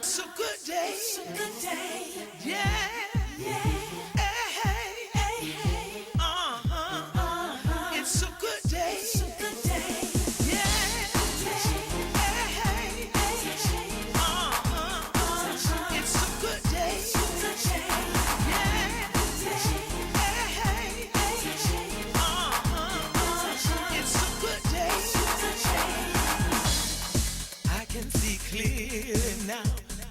It's a good day. It's a good day. Yeah. Yeah. Hey, hey, hey. It's a good day. It's a good day. Yeah. Hey, hey, hey. It's a good day. It's a good day. Yeah. Hey, hey, hey. It's a good day. I can see clearly now.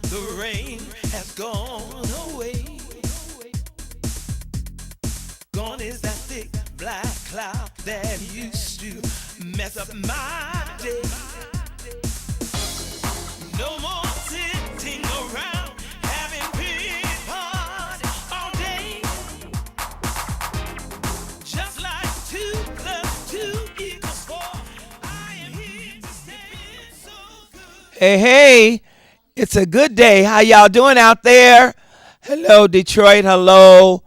The rain has gone away. Gone is that thick black cloud that used to mess up my day. No more sitting around having pity party all day. Just like 2 + 2 = 4. I am here to stay so good. Hey, hey. It's a good day. How y'all doing out there? Hello, Detroit. Hello,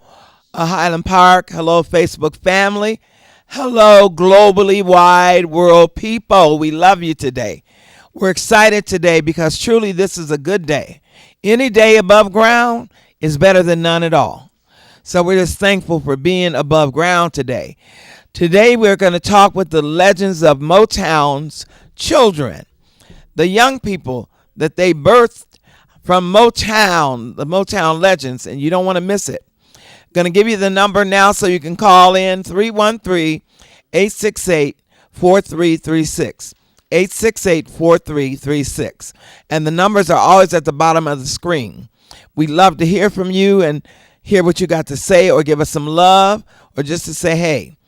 Highland Park. Hello, Facebook family. Hello, globally wide world people. We love you today. We're excited today because truly this is a good day. Any day above ground is better than none at all. So we're just thankful for being above ground today. Today we're going to talk with the legends of Motown's children, the young people that they birthed from Motown, the Motown legends, and you don't want to miss it. Going to give you the number now so you can call in 313-868-4336. 868-4336. And the numbers are always at the bottom of the screen. We love to hear from you and hear what you got to say or give us some love or just to say hey.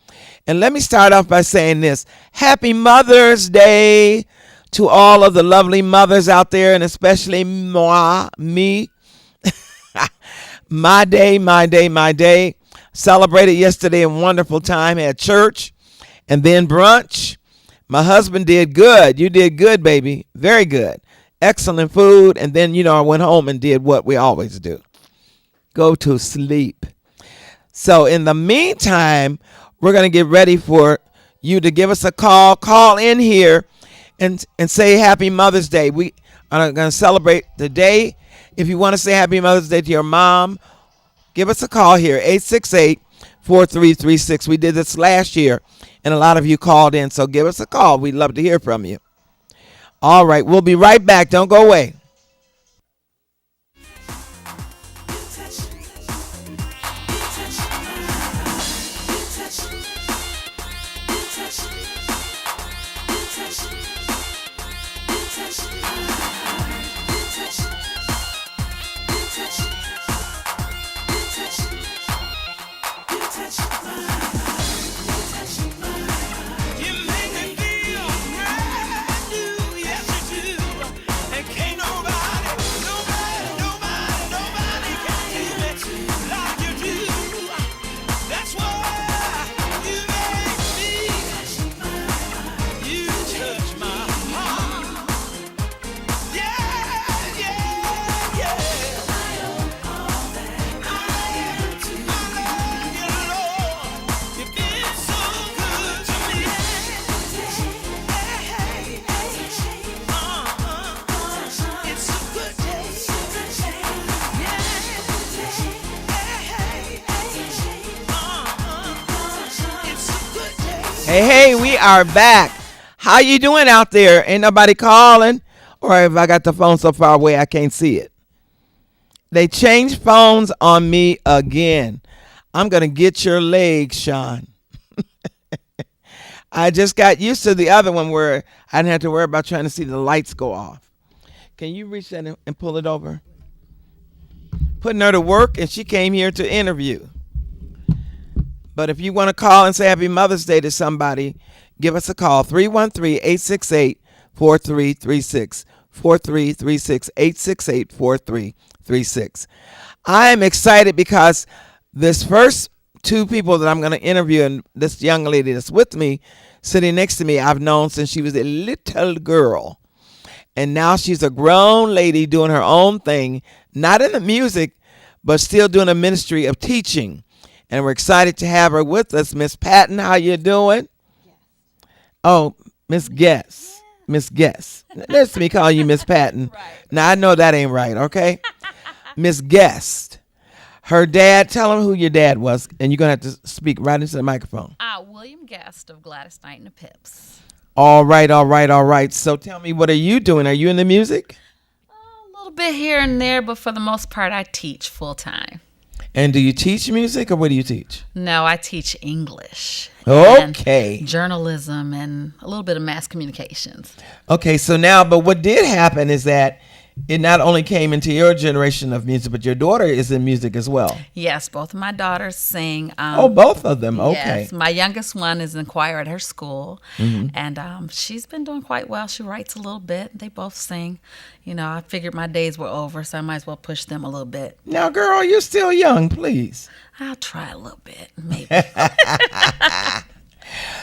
And let me start off by saying this. Happy Mother's Day to all of the lovely mothers out there, and especially me. My day. Celebrated yesterday a wonderful time at church and then brunch. My husband did good. You did good, baby. Very good. Excellent food. And then, I went home and did what we always do. Go to sleep. So in the meantime, we're going to get ready for you to give us a call. Call in here and say Happy Mother's Day. We are going to celebrate the day. If you want to say Happy Mother's Day to your mom, give us a call here, 868-4336. We did this last year, and a lot of you called in, so give us a call. We'd love to hear from you. All right, we'll be right back. Don't go away. Hey, we are back. How you doing out there? Ain't nobody calling? Or if I got the phone so far away I can't see it. They changed phones on me again. I'm going to get your legs, Sean. I just got used to the other one where I didn't have to worry about trying to see the lights go off. Can you reach that and pull it over? Putting her to work, and she came here to interview. But if you want to call and say Happy Mother's Day to somebody, give us a call, 313-868-4336, 4336, 868-4336. I'm excited because this first two people that I'm going to interview, and this young lady that's with me, sitting next to me, I've known since she was a little girl. And now she's a grown lady doing her own thing, not in the music, but still doing a ministry of teaching. And we're excited to have her with us. Miss Patton, how you doing? Yes. Oh, Miss Guess. Miss Guest. That's me calling you Miss Patton. Right. Now, I know that ain't right, okay? Miss Guest. Her dad, tell him who your dad was, and you're going to have to speak right into the microphone. William Guest of Gladys Knight and the Pips. All right, all right, all right. So tell me, what are you doing? Are you in the music? A little bit here and there, but for the most part, I teach full time. And do you teach music, or what do you teach? No, I teach English. Okay. And journalism and a little bit of mass communications. Okay, so now, but what did happen is that it not only came into your generation of music, but your daughter is in music as well. Yes, both of my daughters sing. Both of them. Okay. Yes, my youngest one is in choir at her school, Mm-hmm. and she's been doing quite well. She writes a little bit. They both sing. You know, I figured my days were over, so I might as well push them a little bit. Now, girl, you're still young, please. I'll try a little bit, maybe.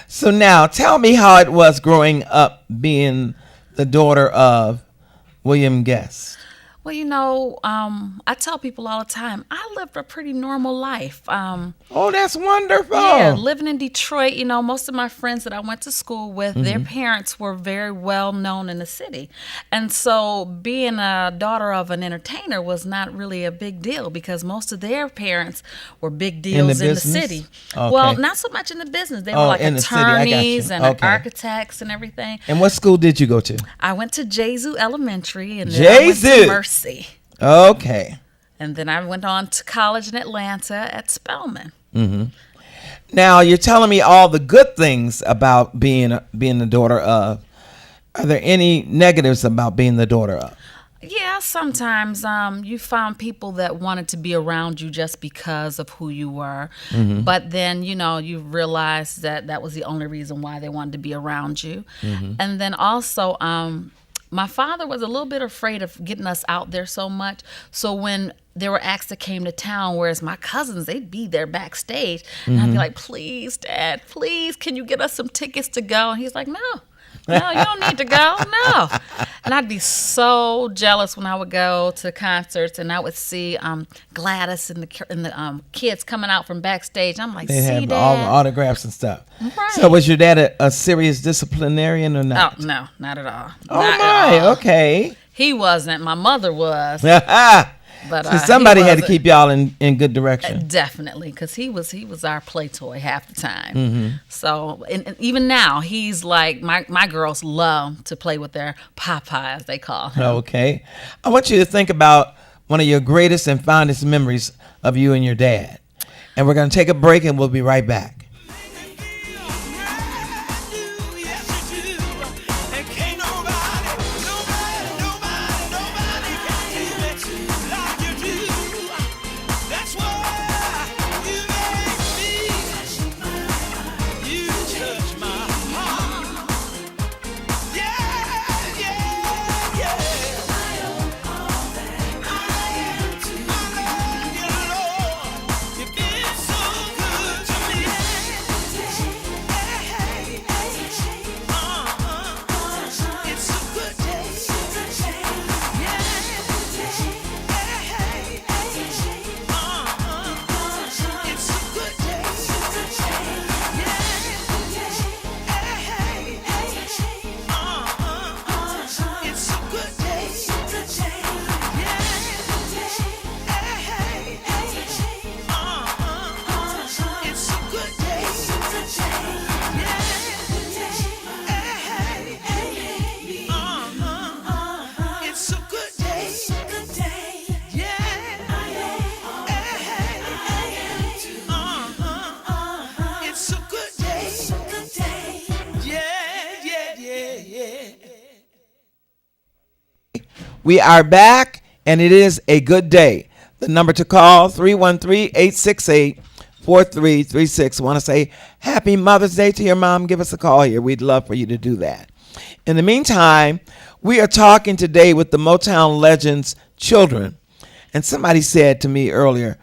So now, tell me how it was growing up being the daughter of William Guest. Well, you know, I tell people all the time, I lived a pretty normal life. Oh, that's wonderful. Yeah, living in Detroit, you know, most of my friends that I went to school with, their parents were very well known in the city. And so being a daughter of an entertainer was not really a big deal because most of their parents were big deals in the city. Okay. Well, not so much in the business. They were like in the city. I got you. attorneys and Okay. architects and everything. And what school did you go to? I went to Jesu Elementary and then I went Jesu. to Mercy. Okay. And then I went on to college in Atlanta at Spelman. Now, you're telling me all the good things about being the daughter of. Are there any negatives about being the daughter of? Yeah, sometimes you found people that wanted to be around you just because of who you were. But then, you know, you realized that that was the only reason why they wanted to be around you. And then also, my father was a little bit afraid of getting us out there so much. So when there were acts that came to town, whereas my cousins, they'd be there backstage. And I'd be like, please, Dad, please, can you get us some tickets to go? And he's like, no, you don't need to go. No. And I'd be so jealous when I would go to concerts and I would see Gladys and the kids coming out from backstage. I'm like, They see, have Dad? all the autographs and stuff. Right. So was your dad a serious disciplinarian or not? Oh, no, not at all. Oh, Not my. at all. Okay. He wasn't. My mother was. But So somebody he had to wasn't. keep y'all in good direction. Definitely, because he was our play toy half the time. So and even now, he's like my girls love to play with their papa, as they call him. Okay. I want you to think about one of your greatest and fondest memories of you and your dad. And we're going to take a break and we'll be right back. We are back, and it is a good day. The number to call, 313-868-4336. Want to say Happy Mother's Day to your mom? Give us a call here. We'd love for you to do that. In the meantime, we are talking today with the Motown Legends children. And somebody said to me earlier,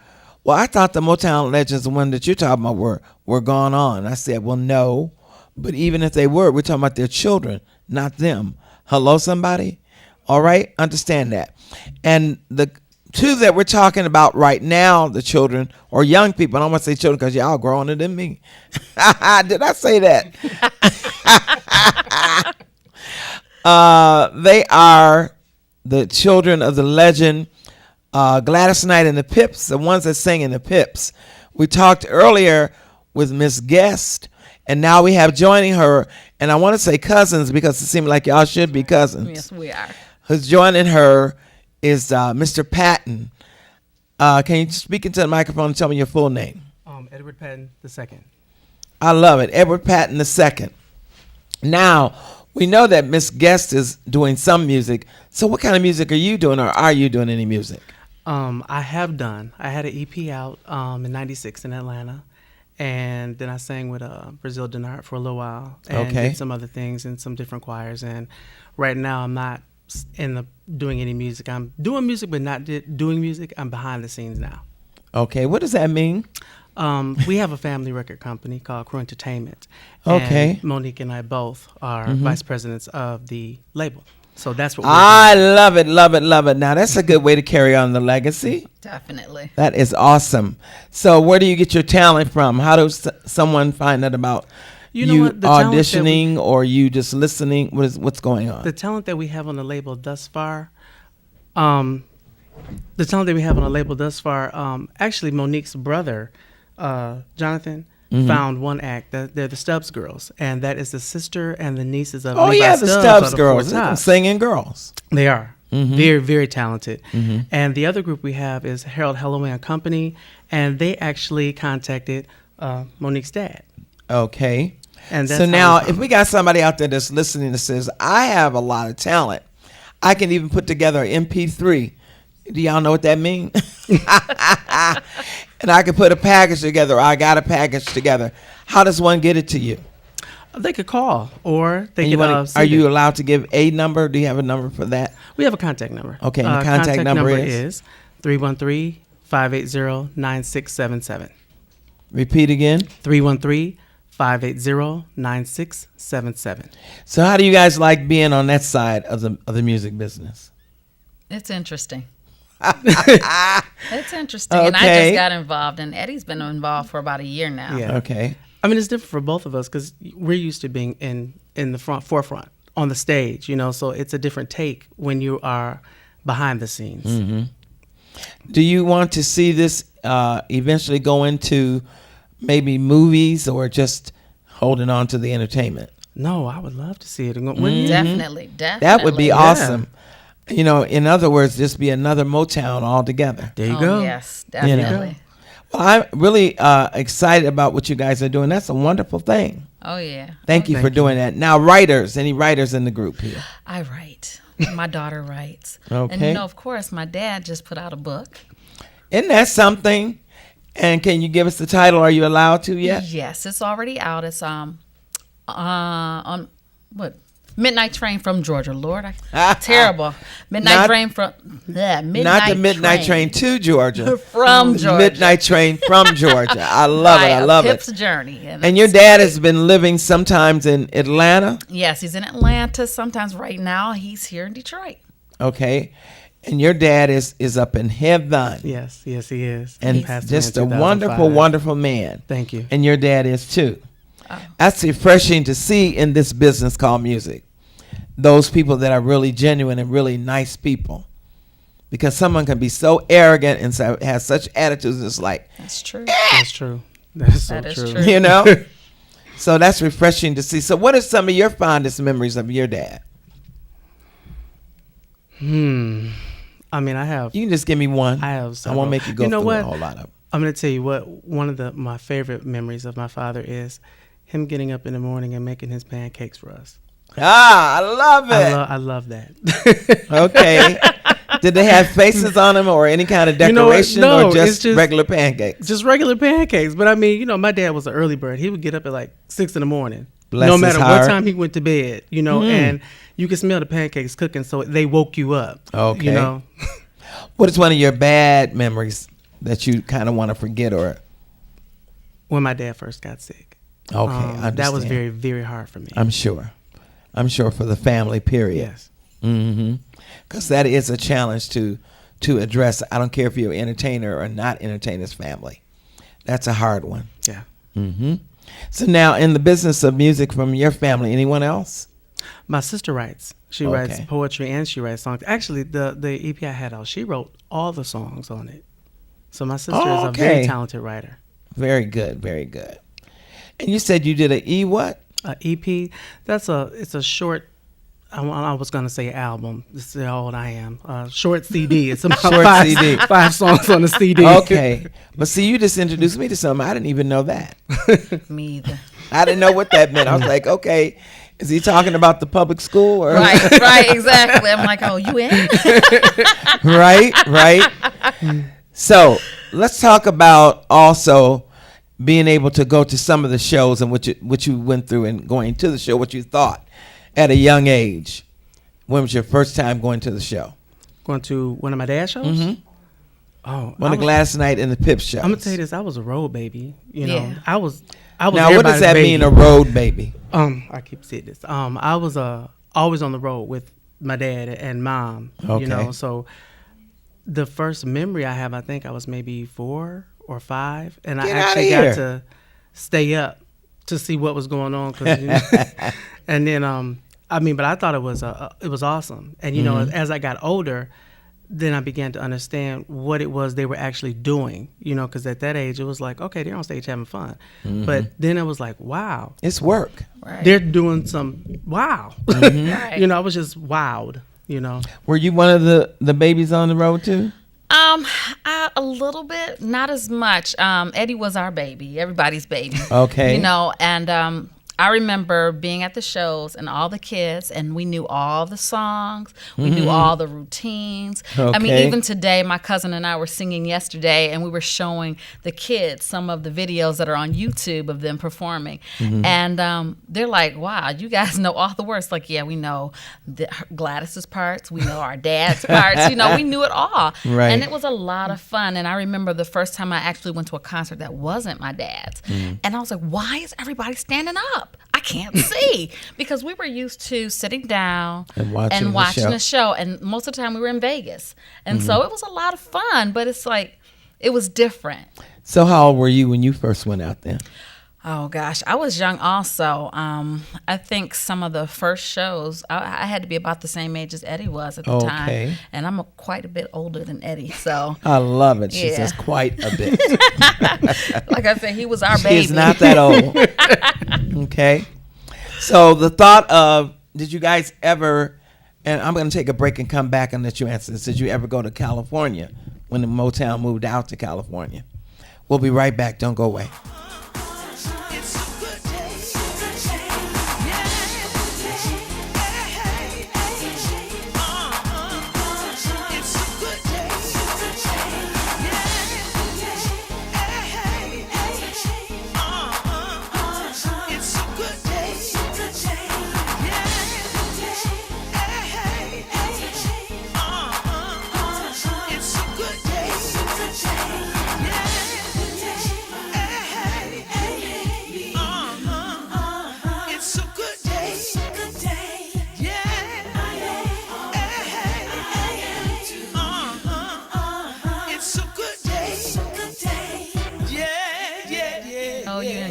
well, I thought the Motown Legends, the one that you're talking about, were gone on. I said, well, no. But even if they were, we're talking about their children, not them. Hello, somebody? All right, understand that. And the two that we're talking about right now, the children or young people, I don't want to say children because y'all growing than me. Did I say that? They are the children of the legend Gladys Knight and the Pips, the ones that sing in the Pips. We talked earlier with Miss Guest, and now we have joining her, and I want to say cousins because it seems like y'all should be cousins. Yes, we are. Who's joining her is Mr. Patton. Can you speak into the microphone and tell me your full name? Edward Patton II. I love it. Edward Patton II. Now, we know that Miss Guest is doing some music. So what kind of music are you doing, or are you doing any music? I have done. I had an EP out in '96 in Atlanta, and then I sang with Brazil Denard for a little while, and did some other things in some different choirs. And right now, I'm not doing any music. I'm doing music, but not doing music. I'm behind the scenes now. Okay, what does that mean? We have a family record company called Crew Entertainment. Okay. And Monique and I both are vice presidents of the label. So that's what I love it, love it, love it. Now, that's a good way to carry on the legacy. Definitely. That is awesome. So where do you get your talent from? How does someone find out about you auditioning, or you just listening? What's going on? The talent that we have on the label thus far, actually Monique's brother, Jonathan, found one act. They're the Stubbs Girls, and that is the sister and the nieces of Levi the Stubbs Girls. They're singing girls. They are very, very talented. And the other group we have is Harold Holloway and Company, and they actually contacted Monique's dad. Okay. And so now, if we got somebody out there that's listening that says, I have a lot of talent, I can even put together an MP3. Do y'all know what that means? And I can put a package together, or I got a package together. How does one get it to you? They could call, or they could. Are you allowed to give a number? Do you have a number for that? We have a contact number. Okay, and the contact number is 313-580-9677. Repeat again. 313-580-9677. So how do you guys like being on that side of the music business? It's interesting. It's interesting. And I just got involved, and Eddie's been involved for about a year now. Yeah. Okay. I mean, it's different for both of us because we're used to being in the forefront on the stage, so it's a different take when you are behind the scenes. Do you want to see this eventually go into maybe movies, or just holding on to the entertainment? No, I would love to see it. Definitely. That would be awesome. In other words, just be another Motown altogether. There you go. Yes, definitely. Well, I'm really excited about what you guys are doing. That's a wonderful thing. Oh, yeah. Thank you for doing that. Now, any writers in the group here? I write. My daughter writes. Okay. And, of course, my dad just put out a book. Isn't that something? And can you give us the title? Are you allowed to yet? Yes, it's already out. It's on Midnight Train from Georgia. Lord, terrible. Midnight Train from not the Midnight Train to Georgia. From Georgia. Midnight Train from Georgia. I love it. I love Pip's it. Journey. And your dad has been living sometimes in Atlanta? Yes, he's in Atlanta. Sometimes right now he's here in Detroit. Okay. And your dad is up in heaven. Yes, he is. And just a wonderful, wonderful man. Thank you. And your dad is too. Oh. That's refreshing to see in this business called music. Those people that are really genuine and really nice people. Because someone can be so arrogant and has such attitudes. It's like, that's true. That's true. That's so true. So that's refreshing to see. So what are some of your fondest memories of your dad? I mean, I have. You can just give me one. I have several. I won't make you go through a whole lot of them. I'm going to tell you what. One of my favorite memories of my father is him getting up in the morning and making his pancakes for us. I love it. I love that. Okay. Did they have faces on them or any kind of decoration, or just regular pancakes? Just regular pancakes. But I mean, my dad was an early bird. He would get up at like 6 in the morning. Bless no matter his heart. what time he went to bed, and you could smell the pancakes cooking, so they woke you up. Okay. What is one of your bad memories that you kind of want to forget, or? When my dad first got sick. Okay, I understand. That was very, very hard for me. I'm sure for the family, period. Yes. Because that is a challenge to address. I don't care if you're an entertainer or not entertainer's family. That's a hard one. Yeah. So now, in the business of music from your family, anyone else? My sister writes. She writes poetry and she writes songs. Actually, the EP I had out, she wrote all the songs on it. So my sister is a very talented writer. Very good, very good. And you said you did an what? EP. It's a short. I was gonna say album. This is how old I am. Short CD. It's about CD. 5 songs on the CD. Okay, but see, you just introduced me to something. I didn't even know that. Me either. I didn't know what that meant. I was like, okay, is he talking about the public school? Or? Right, exactly. I'm like, oh, you in? Right. So let's talk about also being able to go to some of the shows and what you went through and going to the show, what you thought at a young age. When was your first time going to the show? Going to one of my dad's shows? Mm-hmm. Oh, one of Gladys Knight and the Pips shows. I'm gonna tell you this. I was a road baby. You know, Yeah. I was. Now, what does that mean, a road baby? I keep saying this. I was always on the road with my dad and mom. Okay. You know, so the first memory I have, I think I was maybe 4 or 5, and I actually got to stay up to see what was going on. 'Cause, you know, and then, but I thought it was awesome. And you know, as I got older, then I began to understand what it was they were actually doing. You know, because at that age, it was like, okay, they're on stage having fun, but then it was like, wow, it's work. Right. They're doing some wow. Right. You know, I was just wowed. You know, Were you one of the babies on the road too? A little bit, not as much. Eddie was our baby, everybody's baby. Okay. You know, and I remember being at the shows and all the kids, and we knew all the songs. We knew all the routines. I mean, even today, my cousin and I were singing yesterday, and we were showing the kids some of the videos that are on YouTube of them performing. And they're like, wow, you guys know all the words. Like, yeah, we know Gladys's parts. We know our dad's parts. You know, we knew it all. Right. And it was a lot of fun. And I remember the first time I actually went to a concert that wasn't my dad's. And I was like, why is everybody standing up? I can't see, because we were used to sitting down and watching the show. And most of the time we were in Vegas. And so it was a lot of fun, but it's like, it was different. So how old were you when you first went out there? Oh gosh, I was young also. I think some of the first shows, I had to be about the same age as Eddie was at the time. And I'm quite a bit older than Eddie, so. I love it. She says quite a bit. Like I said, he was our baby. She's not that old. Okay. So the thought of, did you guys ever, and I'm going to take a break and come back and let you answer this. Did you ever go to California when the Motown moved out to California? We'll be right back. Don't go away.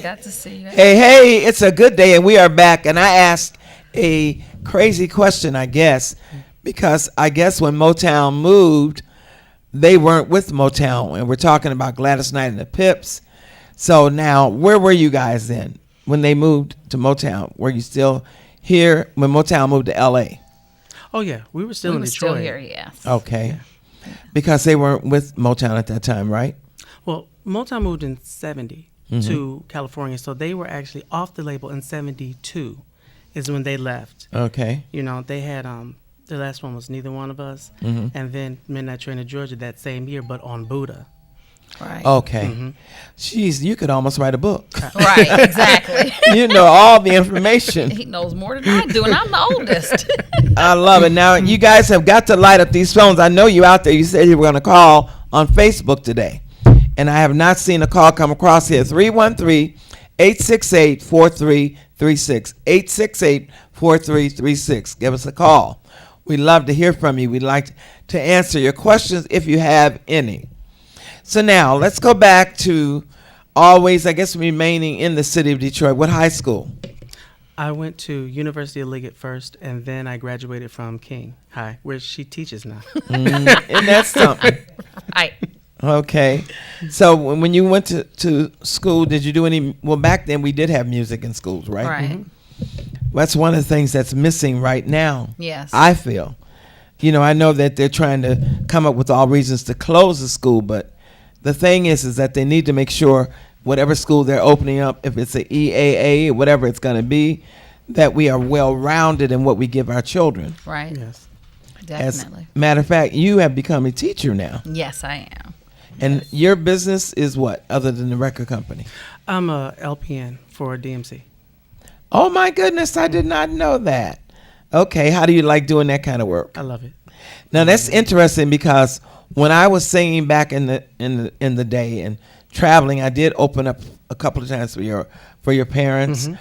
Got to see you. Hey, it's a good day, and we are back. And I asked a crazy question, I guess, because I guess when Motown moved, they weren't with Motown, and we're talking about Gladys Knight and the Pips. So now, where were you guys then when they moved to Motown? Were you still here when Motown moved to L.A.? Oh yeah, we were still in Detroit. Still here, yes. Okay, because they weren't with Motown at that time, right? Well, Motown moved in '70. To California, so they were actually off the label in '72 is when they left. Okay. You know, they had the last one was Neither One of Us, and then Midnight Train to Georgia that same year, but on Buddha. Right. Okay. Jeez, you could almost write a book. Right, exactly. You know all the information. He knows more than I do, and I'm the oldest. I love it. Now, you guys have got to light up these phones. I know you out there. You said you were going to call on Facebook today. And I have not seen a call come across here. 313-868-4336. 868-4336. Give us a call. We'd love to hear from you. We'd like to answer your questions if you have any. So now, let's go back to always, I guess, remaining in the city of Detroit. What high school? I went to University of Liggett first, and then I graduated from King High, where she teaches now. And that's something. Right. Okay. So when you went to school, did you do any? Well, back then we did have music in schools, right? Right. Mm-hmm. That's one of the things that's missing right now. Yes. I feel. I know that they're trying to come up with all reasons to close the school, but the thing is that they need to make sure whatever school they're opening up, if it's an EAA or whatever it's going to be, that we are well-rounded in what we give our children. Right. Yes. Definitely. As a matter of fact, you have become a teacher now. Yes, I am. And your business is what, other than the record company? I'm a LPN for DMC. Oh, my goodness, I did not know that. Okay, how do you like doing that kind of work? I love it. Now, that's interesting because when I was singing back in the day and traveling, I did open up a couple of times for your parents. Mm-hmm.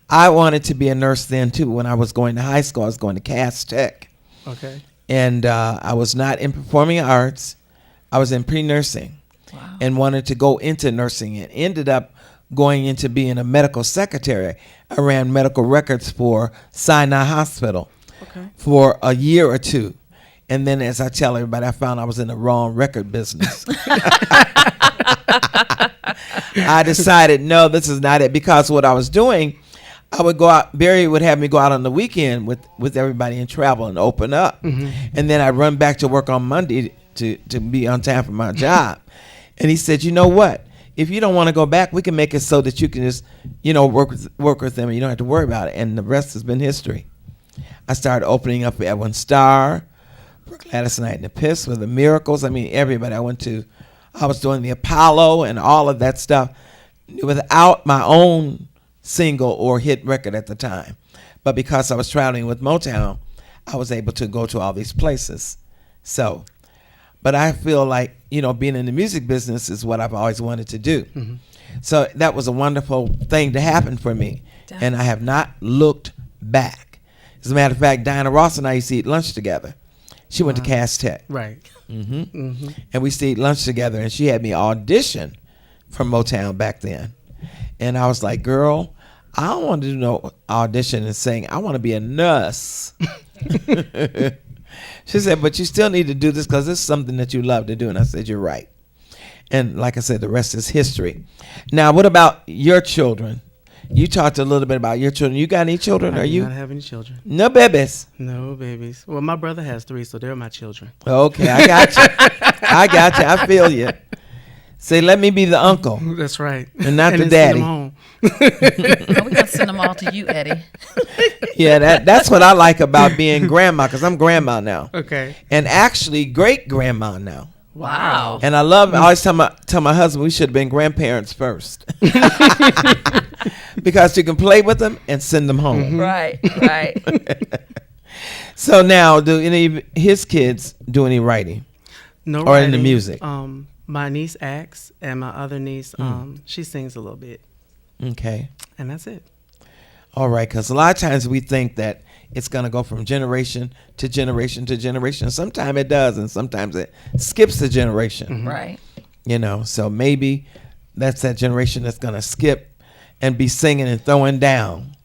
I wanted to be a nurse then, too. When I was going to high school, I was going to Cass Tech. Okay. And I was not in performing arts. I was in pre-nursing. Wow. And wanted to go into nursing and ended up going into being a medical secretary. I ran medical records for Sinai Hospital for a year or two. And then, as I tell everybody, I found I was in the wrong record business. I decided, no, this is not it. Because what I was doing, I would go out, Barry would have me go out on the weekend with everybody and travel and open up. Mm-hmm. And then I'd run back to work on Monday to be on time for my job. And he said, you know what? If you don't want to go back, we can make it so that you can just, work with them and you don't have to worry about it. And the rest has been history. I started opening up for Edwin Starr, for Gladys Knight and the Piss, for the Miracles. I mean, everybody I was doing the Apollo and all of that stuff without my own single or hit record at the time. But because I was traveling with Motown, I was able to go to all these places. So, but I feel like, being in the music business is what I've always wanted to do. Mm-hmm. So that was a wonderful thing to happen for me. Definitely. And I have not looked back. As a matter of fact, Diana Ross and I used to eat lunch together. She went to Cass Tech. Right. Mm-hmm. Mm-hmm. And we used to eat lunch together, and she had me audition for Motown back then. And I was like, girl, I don't want to do no audition and sing. I want to be a nurse. She said, but you still need to do this because this is something that you love to do. And I said, you're right. And like I said, the rest is history. Now, what about your children? You talked a little bit about your children. You got any children? I do not have any children. No babies? No babies. Well, my brother has 3, so they're my children. Okay, I got you. I feel you. Say, let me be the uncle. That's right. And not the daddy. Send them home. No, we got to send them all to you, Eddie. Yeah, that's what I like about being grandma, because I'm grandma now. Okay. And actually great-grandma now. Wow. And I always tell my husband we should have been grandparents first. Because you can play with them and send them home. Mm-hmm. Right. So now, do any of his kids do any writing? No or writing. In the music? My niece acts, and my other niece, she sings a little bit. Okay. And that's it. All right, because a lot of times we think that it's going to go from generation to generation to generation. Sometimes it does, and sometimes it skips a generation. Mm-hmm. Right. So maybe that's that generation that's going to skip and be singing and throwing down.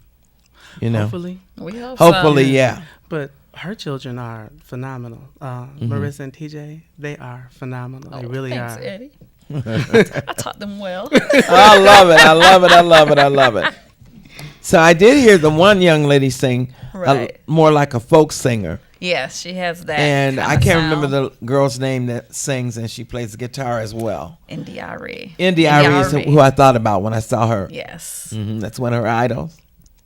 Hopefully. We hope Hopefully, so. yeah. But her children are phenomenal. Marissa and TJ, they are phenomenal. They really thanks, are. Eddie. I taught them well. I love it. So I did hear the one young lady sing more like a folk singer. Yes, she has that. And I can't sound. remember the girl's name that sings, and she plays the guitar as well. Indy Ari is who I thought about when I saw her. Yes. Mm-hmm. That's one of her idols.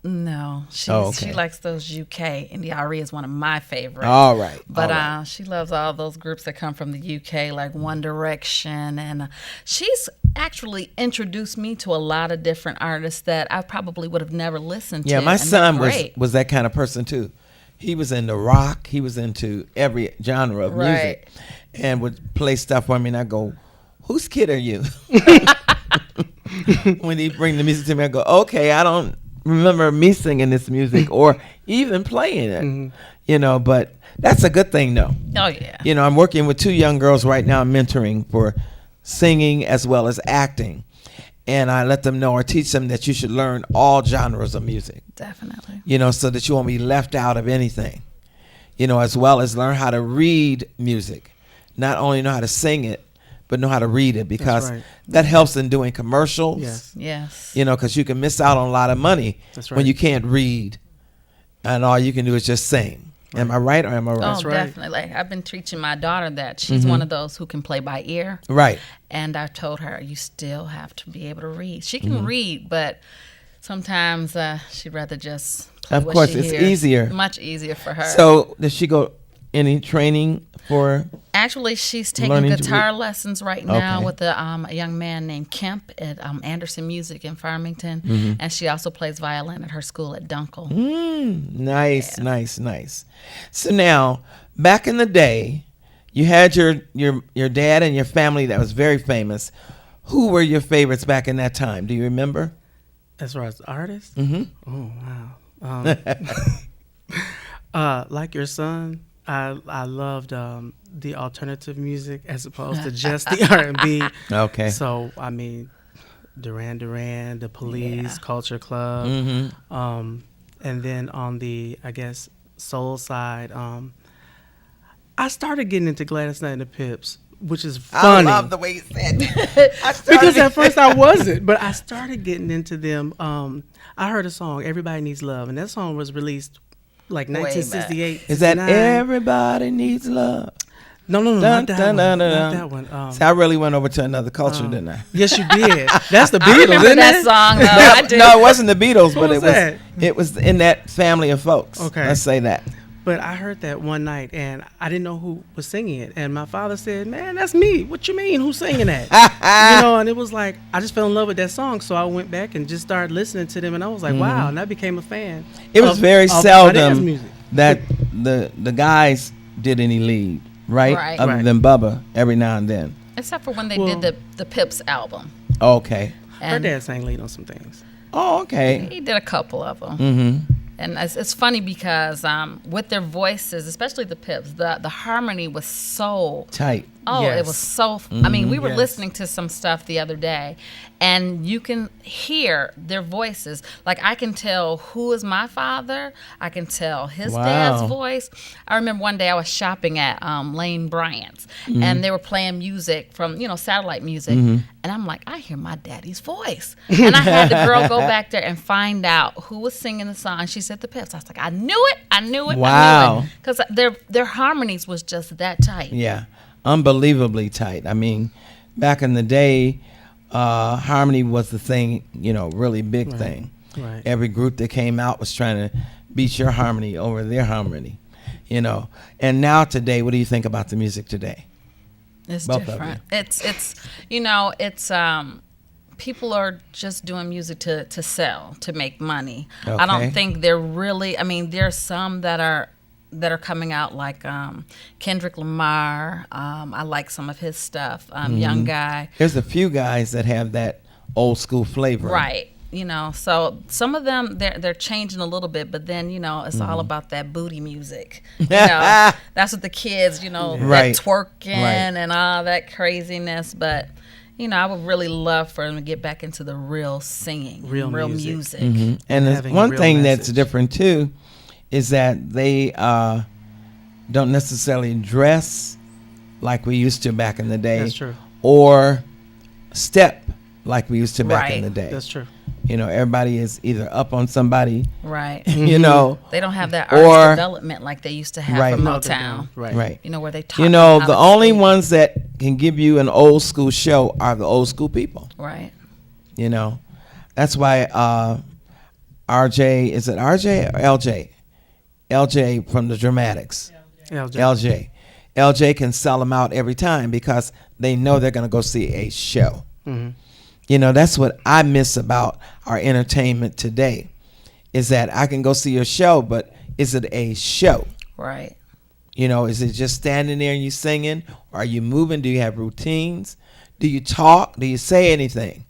No, she likes those UK. Indy Ari is one of my favorites. All right. But she loves all those groups that come from the UK, like One Direction. And she's actually introduced me to a lot of different artists that I probably would have never listened to. Yeah, my son was that kind of person, too. He was into rock. He was into every genre of music and would play stuff for me. And I go, whose kid are you? When he bring the music to me, I go, okay, I don't remember me singing this music or even playing it. Mm-hmm. But that's a good thing, though. Oh, yeah. I'm working with 2 young girls right now, mentoring for singing as well as acting. And I let them know or teach them that you should learn all genres of music. Definitely. So that you won't be left out of anything. As well as learn how to read music. Not only know how to sing it, but know how to read it, because that helps in doing commercials. Yes. Because you can miss out on a lot of money when you can't read and all you can do is just sing. Am I right or am I wrong? Oh, definitely. I've been teaching my daughter that. She's one of those who can play by ear. Right. And I told her, you still have to be able to read. She can read, but sometimes she'd rather just play Of what course, she it's hears. easier. Much easier for her. So does she go any training for? Actually, she's taking guitar lessons right now with a young man named Kemp at Anderson Music in Farmington. And she also plays violin at her school at Dunkel. Nice. So now, back in the day, you had your dad and your family that was very famous. Who were your favorites back in that time? Do you remember? As far as artists? Oh, wow. Like your son, I loved the alternative music as opposed to just the R&B. Okay. So, I mean, Duran Duran, The Police, Culture Club. And then on the, I guess, soul side, I started getting into Gladys Knight and the Pips, which is funny. I love the way you said that. Because at first I wasn't, but I started getting into them. I heard a song, Everybody Needs Love, and that song was released like 1968. Is that Everybody Needs Love? No, not that one. So I really went over to another culture, didn't I? Yes, you did. That's the Beatles, I remember isn't that it? song, though. I do. No, it wasn't the Beatles, but was it was in that family of folks. Okay. Let's say that. But I heard that one night, and I didn't know who was singing it. And my father said, "Man, that's me. What you mean? Who's singing that?" And it was like, I just fell in love with that song. So I went back and just started listening to them, and I was like, wow. And I became a fan. It was very seldom that the guys did any lead, right? Other than Bubba every now and then. Except for when they did the Pips album. Okay. Her dad sang lead on some things. Oh, okay. He did a couple of them. And it's funny because with their voices, especially the Pips, the harmony was so tight. Oh, it was so. I mean, we were listening to some stuff the other day, and you can hear their voices. Like, I can tell who is my father. I can tell his dad's voice. I remember one day I was shopping at Lane Bryant's, and they were playing music from satellite music, and I'm like, I hear my daddy's voice, and I had the girl go back there and find out who was singing the song. She said the Pips. I was like, I knew it. Wow. Because their harmonies was just that tight. Yeah. Unbelievably tight. I mean, back in the day, harmony was the thing, really big thing. Right. Every group that came out was trying to beat your harmony over their harmony, And now today, what do you think about the music today? It's Both different. It's people are just doing music to sell, to make money. Okay. I don't think they're really. I mean, there's some that are coming out like Kendrick Lamar. I like some of his stuff. Young guy. There's a few guys that have that old school flavor. Right. So some of them they're changing a little bit, but then it's all about that booty music. That's what the kids, that twerking and all that craziness. But I would really love for them to get back into the real singing, real music. Mm-hmm. And there's one thing that's different too. Is that they don't necessarily dress like we used to back in the day. That's true. Or step like we used to back in the day. That's true. Everybody is either up on somebody. Right. They don't have that artist development like they used to have from Motown. Right. Where they talk. The only ones that can give you an old school show are the old school people. Right. That's why RJ, is it RJ or LJ? LJ from the Dramatics. LJ can sell them out every time because they know they're going to go see a show. That's what I miss about our entertainment today, is that I can go see your show, but is it a show? Right. Is it just standing there and you singing? Or are you moving? Do you have routines? Do you talk? Do you say anything?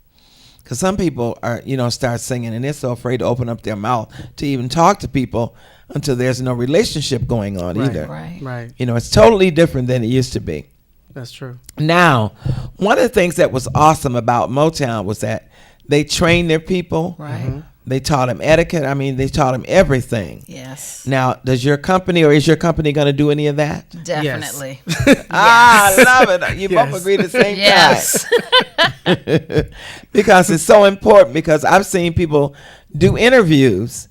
Because some people are, start singing and they're so afraid to open up their mouth to even talk to people until there's no relationship going on either. Right. It's totally different than it used to be. That's true. Now, one of the things that was awesome about Motown was that they trained their people. Right. Mm-hmm. They taught them etiquette. I mean, they taught them everything. Yes. Now, does your company or is your company going to do any of that? Definitely. Yes. I love it. You both agree the same yes. time. Because it's so important, because I've seen people do interviews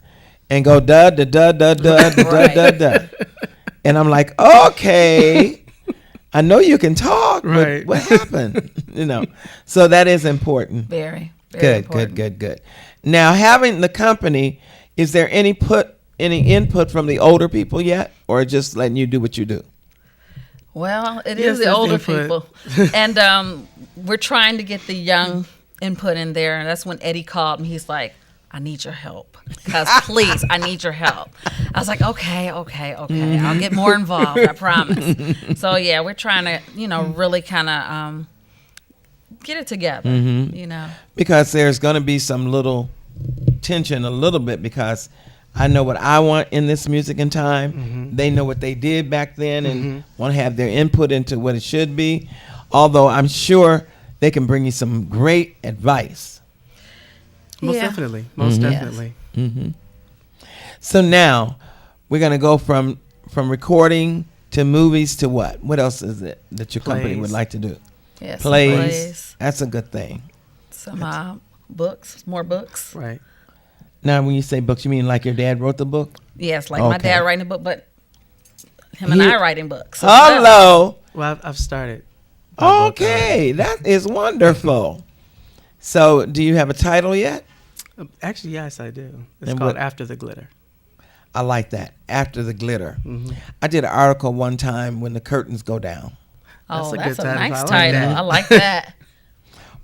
and go da da da da da da da da. And I'm like, okay, I know you can talk, but what happened? So that is important. Very Good, important. good. Now, having the company, is there any input from the older people yet, or just letting you do what you do? Well, it is the older people, and we're trying to get the young input in there. And that's when Eddie called me. He's like, "I need your help, because please, I need your help." I was like, "Okay, Mm-hmm. I'll get more involved. I promise." So yeah, we're trying to, really kind of get it together, Because there's going to be some little tension a little bit, because I know what I want in this music and time. Mm-hmm. They know what they did back then and want to have their input into what it should be. Although I'm sure they can bring you some great advice. Most definitely. Most definitely. Mm-hmm. So now we're going to go from recording to movies to what? What else is it that your company would like to do? Yes, Plays. That's a good thing. Some books, more books. Right. Now, when you say books, you mean like your dad wrote the book? Yes, like my dad writing a book, but him and I writing books. So hello. Well, I've started. Okay, that is wonderful. So, do you have a title yet? Actually, yes, I do. It's called After the Glitter. I like that. After the Glitter. Mm-hmm. I did an article one time, When the Curtains Go Down. Oh, that's a good nice title. title. I like that.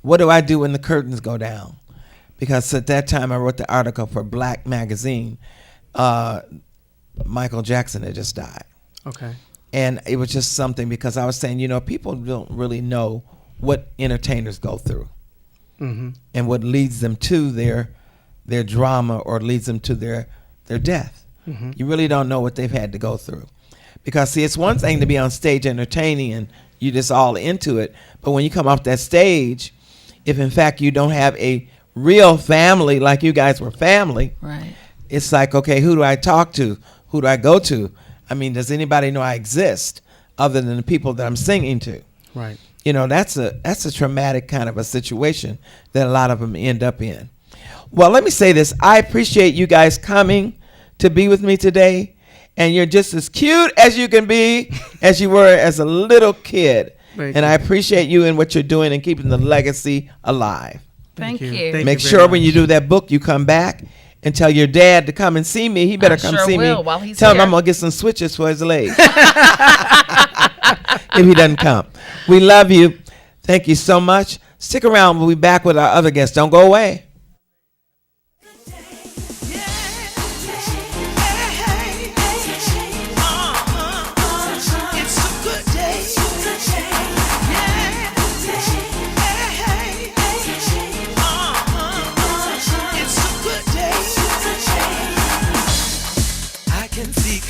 What do I do when the curtains go down? Because at that time I wrote the article for Black Magazine. Michael Jackson had just died. Okay. And it was just something, because I was saying, people don't really know what entertainers go through, and what leads them to their drama, or leads them to their death. Mm-hmm. You really don't know what they've had to go through. Because, see, it's one thing to be on stage entertaining and you're just all into it, but when you come off that stage, if in fact you don't have a real family like you guys were family, right? It's like, okay, who do I talk to? Who do I go to? I mean, does anybody know I exist other than the people that I'm singing to? Right. That's a traumatic kind of a situation that a lot of them end up in. Well, let me say this. I appreciate you guys coming to be with me today. And you're just as cute as you can be, as you were as a little kid. And I appreciate you and what you're doing and keeping the legacy alive. Thank you. Make sure when you do that book, you come back and tell your dad to come and see me. He better come see me. While he's tell here. him I'm going to get some switches for his legs. If he doesn't come. We love you. Thank you so much. Stick around. We'll be back with our other guests. Don't go away.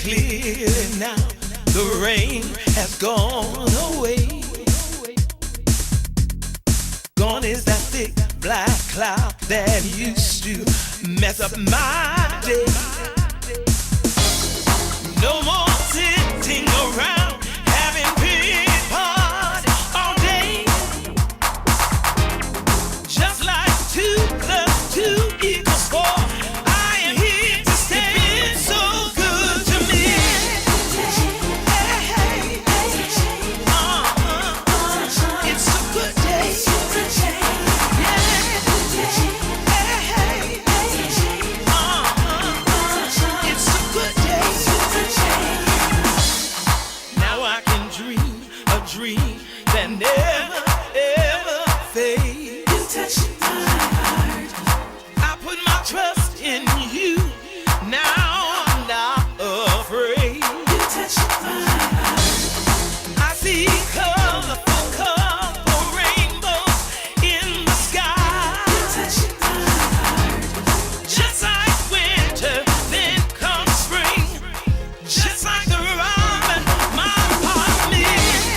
Clearly now, the rain has gone away. Gone is that thick black cloud that used to mess up my day. No more sitting around having pity party all day. Just like 2 + 2 equals 4. I am here to stay. It's so good to me. It's a good day. It's a good day. Now I can dream a dream that never ever fades. You touch my heart. I put my trust in you. Now I'm not afraid. You touch my heart. I see colorful rainbows in the sky. You touch my heart. Just like winter, then comes spring. Just like the robin, my heart lives.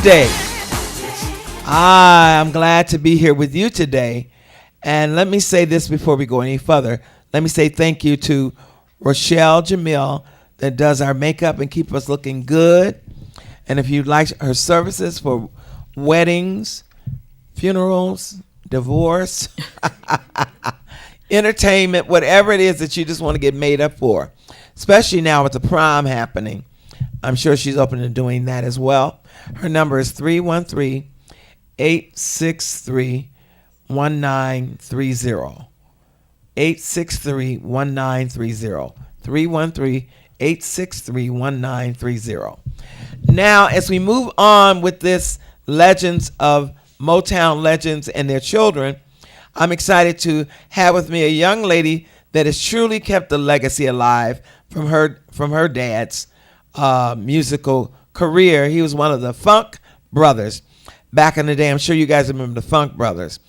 day. I'm glad to be here with you today. And let me say this before we go any further. Let me say thank you to Rochelle Jamil that does our makeup and keep us looking good. And if you'd like her services for weddings, funerals, divorce, entertainment, whatever it is that you just want to get made up for, especially now with the prom happening, I'm sure she's open to doing that as well. Her number is 313-863-1930. 863-1930. 313-863-1930. Now, as we move on with this Legends of Motown Legends and their children, I'm excited to have with me a young lady that has truly kept the legacy alive from her dad's musical career. He was one of the Funk Brothers back in the day. I'm sure you guys remember the Funk Brothers.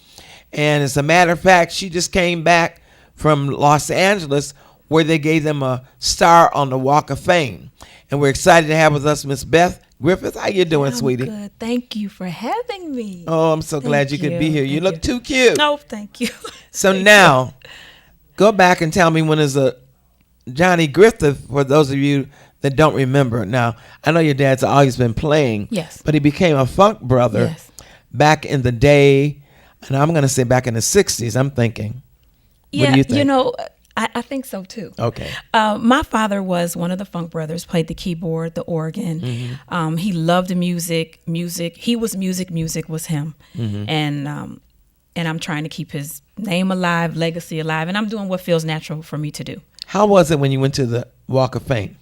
And as a matter of fact, she just came back from Los Angeles where they gave them a star on the Walk of Fame. And we're excited to have with us Miss Beth Griffith. How you doing, sweetie? Good. Thank you for having me. Oh, I'm so glad you could be here. You look too cute. Oh, thank you. So now, go back and tell me when is a Johnny Griffith, for those of you that don't remember. Now, I know your dad's always been playing. Yes. But he became a funk brother back in the day, and I'm going to say back in the 60s, I'm thinking. Yeah, what do you think? I think so too. Okay. My father was one of the Funk Brothers, played the keyboard, the organ. Mm-hmm. He loved the music. He was music. Music was him. Mm-hmm. And I'm trying to keep his name alive, legacy alive, and I'm doing what feels natural for me to do. How was it when you went to the Walk of Fame?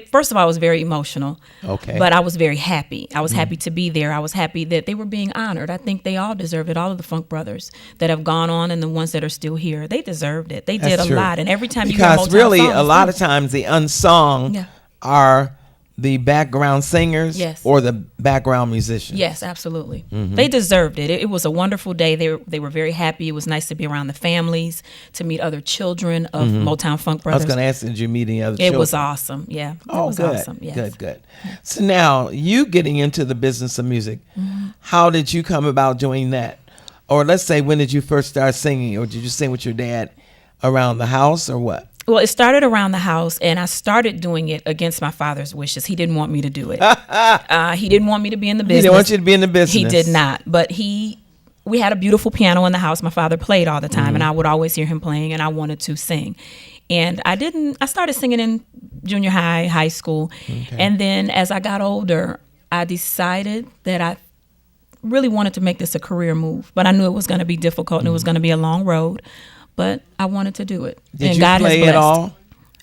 First of all, I was very emotional. Okay. But I was very happy. I was happy to be there. I was happy that they were being honored. I think they all deserve it. All of the Funk Brothers that have gone on and the ones that are still here, they deserved it. They did a lot. And every time you hear Motown songs, because really, a lot of times the unsung are the background singers or the background musicians. Yes, absolutely. Mm-hmm. They deserved it. It was a wonderful day. They were very happy. It was nice to be around the families, to meet other children of Motown Funk Brothers. I was going to ask, did you meet any other children? It was awesome. Yeah. Oh, it was good. Awesome. Yes. Good. So now, you getting into the business of music, how did you come about doing that? Or let's say, when did you first start singing? Or did you sing with your dad around the house or what? Well, it started around the house, and I started doing it against my father's wishes. He didn't want me to do it. He didn't want me to be in the business. He didn't want you to be in the business. He did not. But we had a beautiful piano in the house. My father played all the time, and I would always hear him playing, and I wanted to sing. And I started singing in junior high, high school. Okay. And then as I got older, I decided that I really wanted to make this a career move. But I knew it was going to be difficult, and it was going to be a long road. But I wanted to do it. Did and you God play has at all?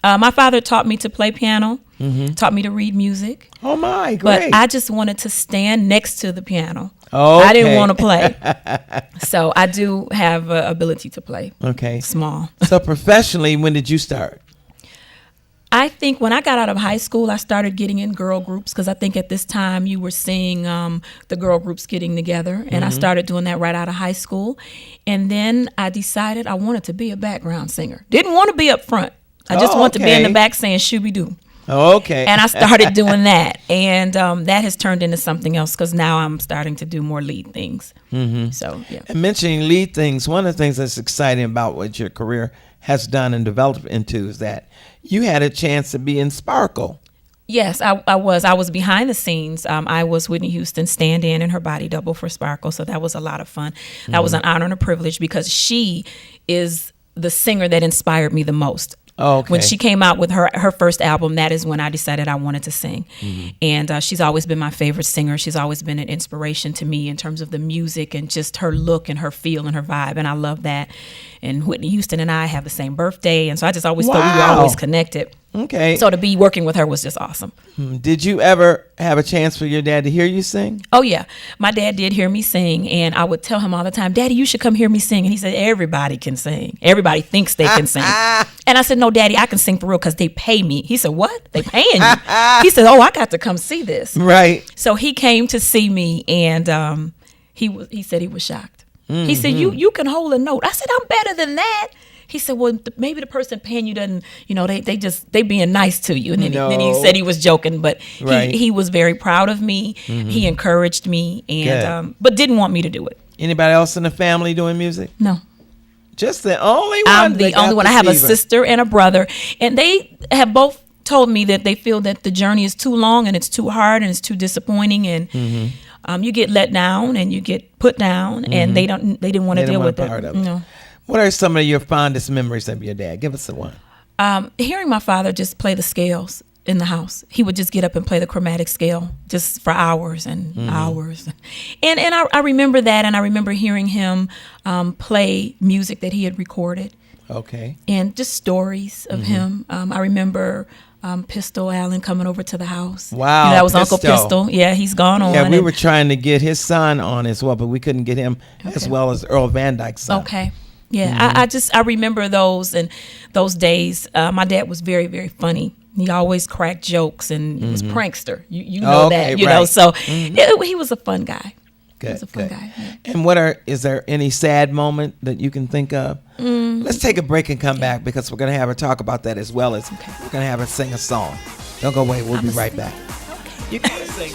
My father taught me to play piano, taught me to read music. Oh, my, great. But I just wanted to stand next to the piano. Okay. I didn't want to play. So I do have ability to play. Okay. Small. So professionally, when did you start? I think when I got out of high school, I started getting in girl groups because I think at this time you were seeing the girl groups getting together. And I started doing that right out of high school. And then I decided I wanted to be a background singer. Didn't want to be up front. I just wanted to be in the back saying shooby-doo. Okay. And I started doing that. And that has turned into something else because now I'm starting to do more lead things. So, yeah. And mentioning lead things, one of the things that's exciting about what your career has done and developed into is that you had a chance to be in Sparkle. Yes, I was behind the scenes. I was Whitney Houston's stand-in and her body double for Sparkle, so that was a lot of fun. That was an honor and a privilege because she is the singer that inspired me the most. Oh, okay. When she came out with her first album, that is when I decided I wanted to sing. And she's always been my favorite singer. She's always been an inspiration to me in terms of the music and just her look and her feel and her vibe. And I love that. And Whitney Houston and I have the same birthday. And so I just always thought we were always connected. Okay. So to be working with her was just awesome. Did you ever have a chance for your dad to hear you sing? Oh, yeah. My dad did hear me sing, and I would tell him all the time, Daddy, you should come hear me sing. And he said, everybody can sing. Everybody thinks they can sing. And I said, no, Daddy, I can sing for real because they pay me. He said, what? They paying you? He said, oh, I got to come see this. Right. So he came to see me, and he said he was shocked. He said, you can hold a note. I said, I'm better than that. He said, well, maybe the person paying you doesn't, they being nice to you. And then he said he was joking, but he was very proud of me. He encouraged me, and but didn't want me to do it. Anybody else in the family doing music? No. Just the only one? I'm the only one. I have a sister and a brother, and they have both told me that they feel that the journey is too long and it's too hard and it's too disappointing, and you get let down and you get put down, and they didn't want to deal with it. No. What are some of your fondest memories of your dad? Give us the one. Hearing my father just play the scales in the house. He would just get up and play the chromatic scale just for hours and hours. And I remember that, and I remember hearing him play music that he had recorded. Okay. And just stories of him. I remember Pistol Allen coming over to the house. Wow. That was Pistol. Uncle Pistol. Yeah, he's gone on. Yeah, we were trying to get his son on as well, but we couldn't get him as well as Earl Van Dyke's son. Okay. Yeah, I remember those and those days. My dad was very, very funny. He always cracked jokes, and he was prankster. You know that, know. So he was a fun guy. Good, he was a fun guy. Yeah. And is there any sad moment that you can think of? Let's take a break and come back, because we're going to have her talk about that, as well as we're going to have her sing a song. Don't go away. We'll be right back. Okay. You can sing.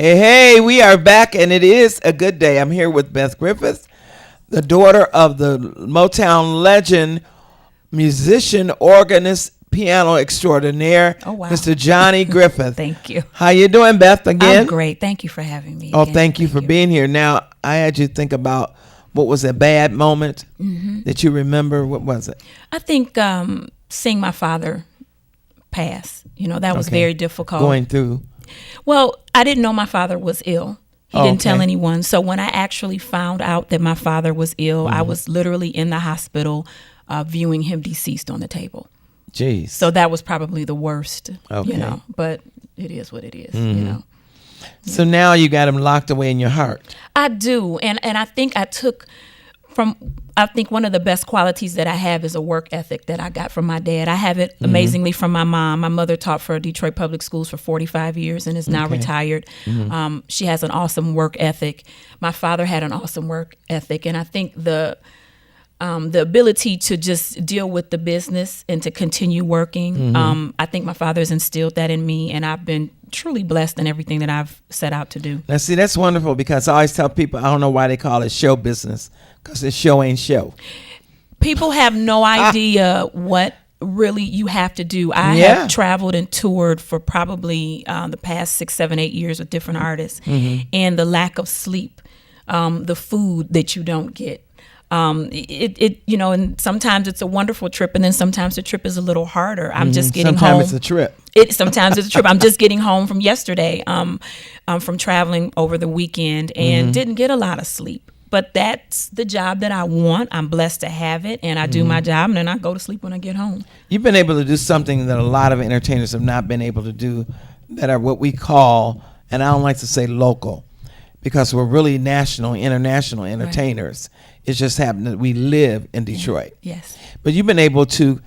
Hey, we are back, and it is a good day. I'm here with Beth Griffith, the daughter of the Motown legend, musician, organist, piano extraordinaire, Mr. Johnny Griffith. Thank you. How you doing, Beth, again? I'm great. Thank you for having me. Oh, thank you for being here. Now, I had you think about what was a bad moment that you remember. What was it? I think seeing my father pass. That was very difficult. Going through. Well, I didn't know my father was ill. He didn't tell anyone. So when I actually found out that my father was ill, I was literally in the hospital viewing him deceased on the table. Jeez. So that was probably the worst, but it is what it is, So now you got him locked away in your heart. I do. And I think I think one of the best qualities that I have is a work ethic that I got from my dad. I have it amazingly from my mom. My mother taught for Detroit Public Schools for 45 years and is now retired. She has an awesome work ethic. My father had an awesome work ethic. And I think the ability to just deal with the business and to continue working, I think my father has instilled that in me, and I've been truly blessed in everything that I've set out to do. Now, see, that's wonderful, because I always tell people, I don't know why they call it show business, because this show ain't show. People have no idea what really you have to do. I have traveled and toured for probably the past 6, 7, 8 years with different artists, and the lack of sleep, the food that you don't get. And sometimes it's a wonderful trip, and then sometimes the trip is a little harder. I'm just getting home. Sometimes it's a trip. Sometimes it's a trip. I'm just getting home from yesterday, from traveling over the weekend, and didn't get a lot of sleep. But that's the job that I want. I'm blessed to have it, and I do my job, and then I go to sleep when I get home. You've been able to do something that a lot of entertainers have not been able to do, that are what we call, and I don't like to say local, because we're really national, international entertainers. Right. It's just happened that we live in Detroit. Yes. But you've been able to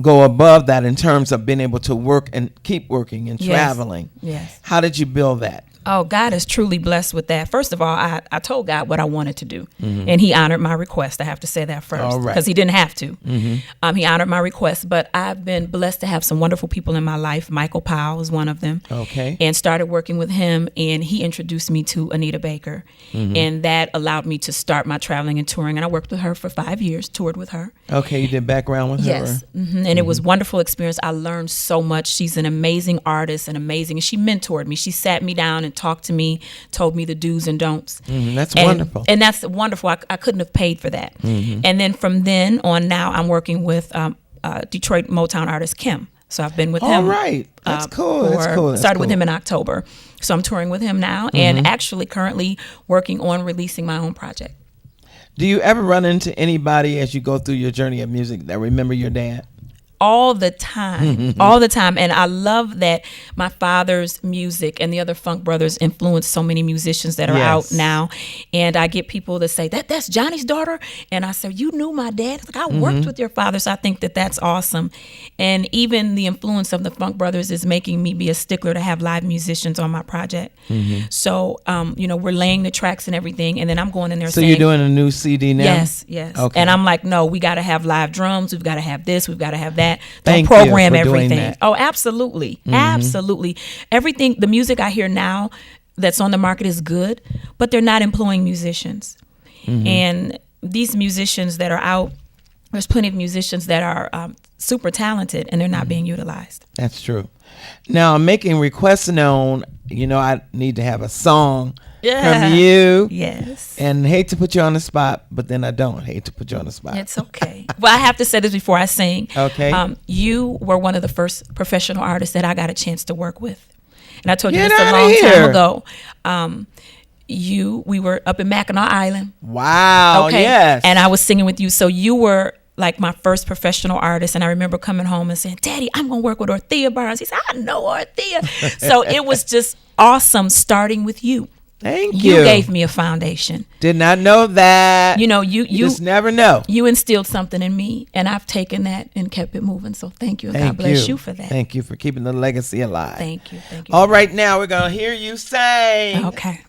go above that in terms of being able to work and keep working and traveling. Yes. How did you build that? Oh, God is truly blessed with that. First of all, I told God what I wanted to do, and he honored my request. I have to say that first, because he didn't have to. He honored my request, but I've been blessed to have some wonderful people in my life. Michael Powell is one of them. Okay. And started working with him, and he introduced me to Anita Baker, and that allowed me to start my traveling and touring. And I worked with her for 5 years, toured with her. Okay, you did background with her? Yes, and it was a wonderful experience. I learned so much. She's an amazing artist and amazing, and she mentored me. She sat me down and talked to me, told me the do's and don'ts. That's wonderful. And that's wonderful. I couldn't have paid for that. And then from then on, now I'm working with Detroit Motown artist Kim. So I've been with him. All right. That's cool. Started with him in October. So I'm touring with him now, and actually currently working on releasing my own project. Do you ever run into anybody as you go through your journey of music that remember your dad? All the time, all the time. And I love that my father's music and the other Funk Brothers influenced so many musicians that are out now. And I get people that say, that's Johnny's daughter. And I say, you knew my dad? It's like, I worked with your father. So I think that that's awesome. And even the influence of the Funk Brothers is making me be a stickler to have live musicians on my project. So, we're laying the tracks and everything. And then I'm going in there saying. So you're doing a new CD now? Yes. Okay. And I'm like, no, we got to have live drums. We've got to have this. We've got to have that. Thank Don't program you for doing everything. that. Oh, absolutely. Absolutely. Everything, the music I hear now that's on the market is good, but they're not employing musicians. And these musicians that are out, there's plenty of musicians that are super talented and they're not being utilized. That's true. Now, making requests known, I need to have a song from you. Yes. And hate to put you on the spot, but then I don't hate to put you on the spot. It's okay. Well, I have to say this before I sing. Okay. You were one of the first professional artists that I got a chance to work with. And I told you this Get a outta long here. time ago. We were up in Mackinac Island. Wow. Okay. Yes. And I was singing with you. So you were like my first professional artist. And I remember coming home and saying, Daddy, I'm going to work with Ortheia Barnes. He said, I know Ortheia. So it was just awesome starting with you. Thank you. You gave me a foundation. Did not know that. You just never know. You instilled something in me, and I've taken that and kept it moving. So thank you, and God bless you for that. Thank you for keeping the legacy alive. Thank you. All right, now we're going to hear you sing. Okay.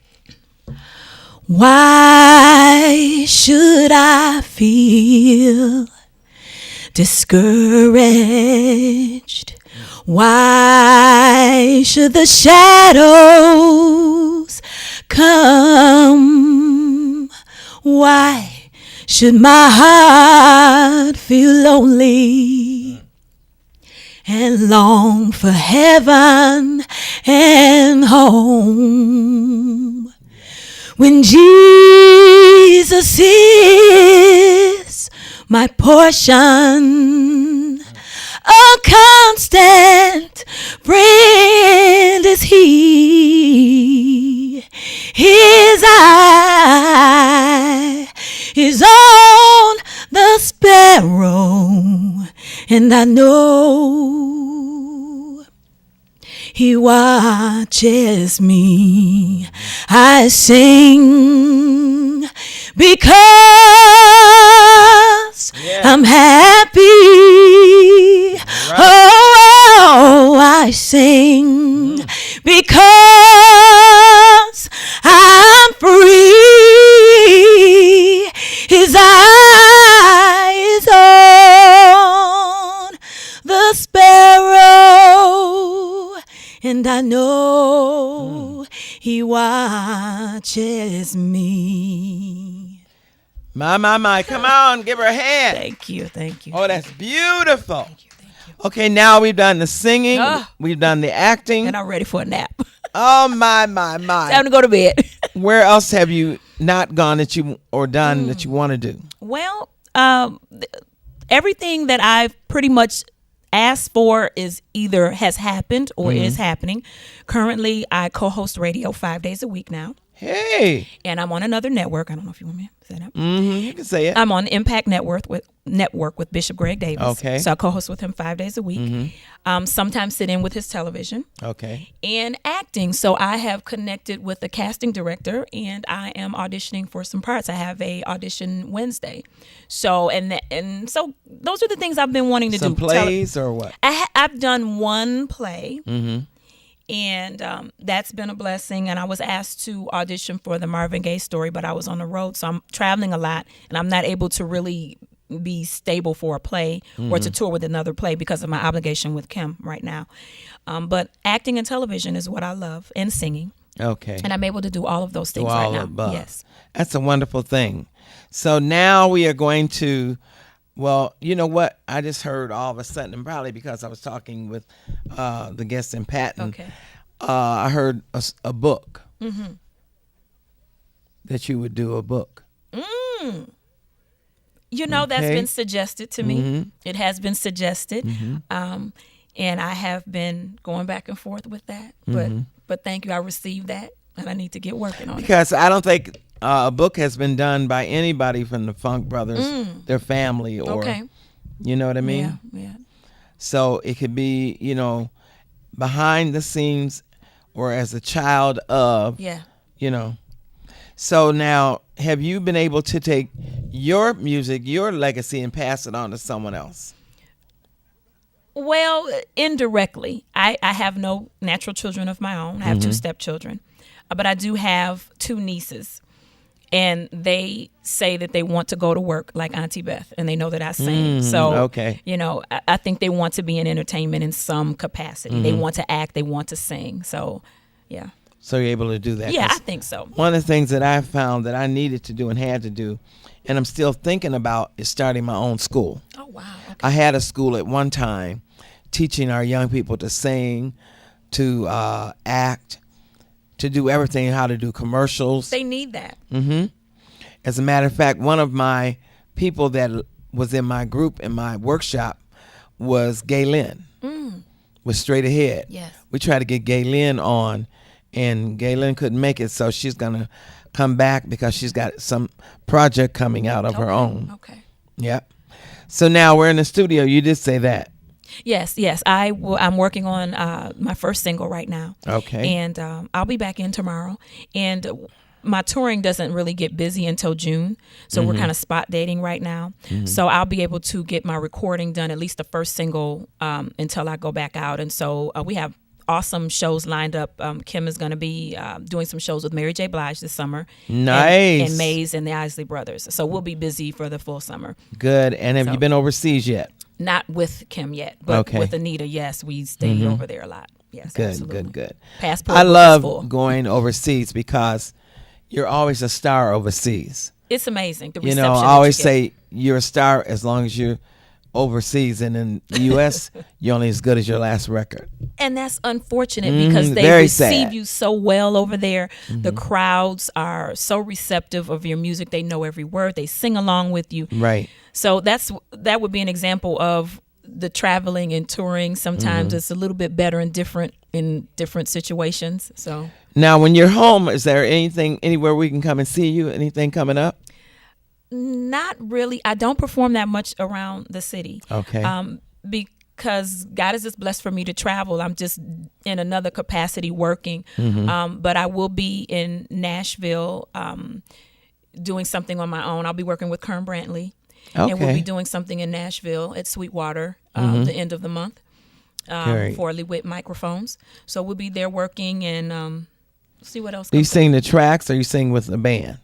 Why should I feel discouraged? Why should the shadows come? Why should my heart feel lonely and long for heaven and home? When Jesus is my portion, a constant friend is he. His eye is on the sparrow, and I know he watches me. I sing because I'm happy. Oh, I sing because I'm free. His eyes on the sparrow, and I know he watches me. My. Come on, give her a hand. Thank you. Oh, that's beautiful. Thank you. Okay, now we've done the singing. We've done the acting. And I'm ready for a nap. Oh, my. Time to go to bed. Where else have you not gone that you that you want to do? Well, everything that I've pretty much asked for is either has happened or is happening. Currently, I co-host radio 5 days a week now. Hey. And I'm on another network. I don't know if you want me to say that. You can say it. I'm on Impact Network with Bishop Greg Davis. Okay. So I co-host with him 5 days a week. Sometimes sit in with his television. Okay. And acting. So I have connected with a casting director, and I am auditioning for some parts. I have a audition Wednesday. So so those are the things I've been wanting to some do. Some plays or what? I've done one play. And that's been a blessing. And I was asked to audition for the Marvin Gaye story, but I was on the road, so I'm traveling a lot, and I'm not able to really be stable for a play or to tour with another play because of my obligation with Kim right now. But acting and television is what I love, and singing. Okay. And I'm able to do all of those things right now. Above. Yes. That's a wonderful thing. So now we are going to, well, you know what? I just heard all of a sudden, and probably because I was talking with the guest in Patton, Okay. I heard a book, that you would do a book. You know, that's Okay. been suggested to me. It has been suggested. And I have been going back and forth with that. But thank you. I received that, and I need to get working on it. Because I don't think a book has been done by anybody from the Funk Brothers, their family, or, Okay. you know what I mean? Yeah. So it could be, you know, behind the scenes or as a child of, Yeah. you know. So now, have you been able to take your music, your legacy, and pass it on to someone else? Well, indirectly. I have no natural children of my own. I have 2 stepchildren. But I do have 2 nieces. And they say that they want to go to work like Auntie Beth, and they know that I sing. So, okay. you know, I think they want to be in entertainment in some capacity. They want to act. They want to sing. So, yeah. So you're able to do that? Yeah, 'Cause I think so. one of the things that I found that I needed to do and had to do, and I'm still thinking about, is starting my own school. Oh, wow. Okay. I had a school at one time teaching our young people to sing, to act, to do everything, how to do commercials. They need that. As a matter of fact, one of my people that was in my group in my workshop was Gaylin, was Straight Ahead. Yes. We tried to get Gaylin on, and Gaylin couldn't make it, so she's going to come back because she's got some project coming out of her own. Okay. Yep. So now we're in the studio. You did say that. Yes. I'm working on my first single right now. Okay. And I'll be back in tomorrow. And my touring doesn't really get busy until June. So we're kind of spot dating right now. So I'll be able to get my recording done, at least the first single, until I go back out. And so we have awesome shows lined up. Kim is going to be doing some shows with Mary J. Blige this summer. Nice. And Maze and the Isley Brothers. So we'll be busy for the full summer. Good. And have So- you been overseas yet? Not with Kim yet, but Okay. with Anita, yes, we stayed over there a lot. Yes, Good, absolutely. good. Passport I book is love full. going overseas because you're always a star overseas. It's amazing. The You reception know, I that always you get. say you're a star as long as you're overseas, and in the U.S., you're only as good as your last record. And that's unfortunate because they Very receive sad. you so well over there. The crowds are so receptive of your music. They know every word. They sing along with you. Right. So that would be an example of the traveling and touring. Sometimes it's a little bit better and different in different situations. So Now, when you're home, is there anything, anywhere we can come and see you? Anything coming up? not really. I don't perform that much around the city. Okay. Because God has just blessed for me to travel. I'm just in another capacity working. But I will be in Nashville doing something on my own. I'll be working with Kern Brantley. And we'll Okay. be doing something in Nashville at Sweetwater the end of the month Great. for Lewitt Microphones. So we'll be there working and see what else Do you comes up. sing the tracks or you sing with a band?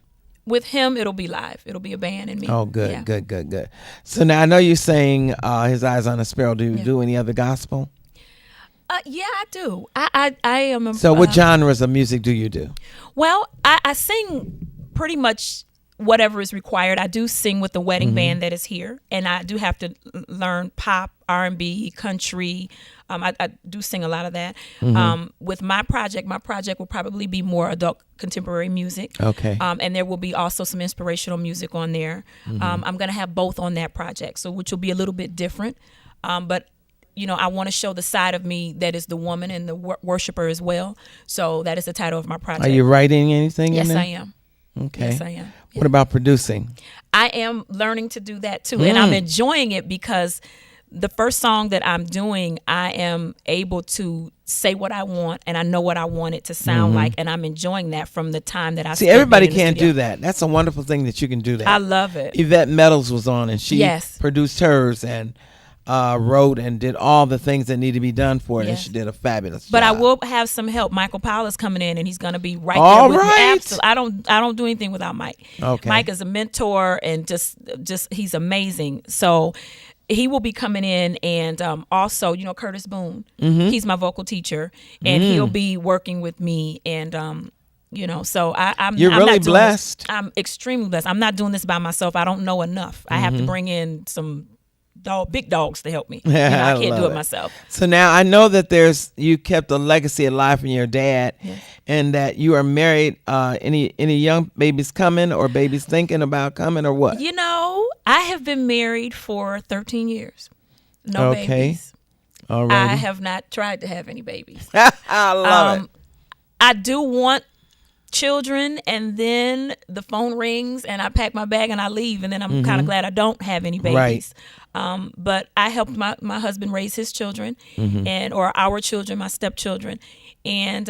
With him, it'll be live. It'll be a band and me. Oh, good, Yeah. good. So now I know you sang His Eyes on a Sparrow. Do you do any other gospel? Yeah, I do. I am a, So what genres of music do you do? Well, I sing pretty much whatever is required. I do sing with the wedding band that is here, and I do have to learn pop, R&B, country. I do sing a lot of that. With my project will probably be more adult contemporary music. Okay. And there will be also some inspirational music on there. I'm going to have both on that project, so which will be a little bit different. But you know, I want to show the side of me that is the woman and the worshiper as well. So that is the title of my project. Are you writing anything Yes, in there? I am. Okay. Yes, I am. What about producing? I am learning to do that too. And I'm enjoying it because the first song that I'm doing, I am able to say what I want and I know what I want it to sound like. And I'm enjoying that from the time that I See, spent everybody in the can't studio. do that. That's a wonderful thing that you can do that. I love it. Yvette Meadows was on and she Yes. produced hers, and wrote and did all the things that need to be done for it, and Yes. she did a fabulous job. But I will have some help. Michael Powell is coming in, and he's going to be right All there with right. me. Absolutely. I don't do anything without Mike. Okay. Mike is a mentor, and just he's amazing. So he will be coming in, and also, Curtis Boone. Mm-hmm. He's my vocal teacher, and he'll be working with me. And so I'm. You're I'm really not doing blessed. This. I'm extremely blessed. I'm not doing this by myself. I don't know enough. I have to bring in some big dogs to help me. I can't do love it myself. So now I know that you kept a legacy alive from your dad, and that you are married. Any young babies coming, or babies thinking about coming, or what? I have been married for 13 years. No Okay. babies. All right. I have not tried to have any babies. I love it. I do want children, and then the phone rings and I pack my bag and I leave, and then I'm kind of glad I don't have any babies. Right. But I helped my husband raise his children, or our children, my stepchildren, and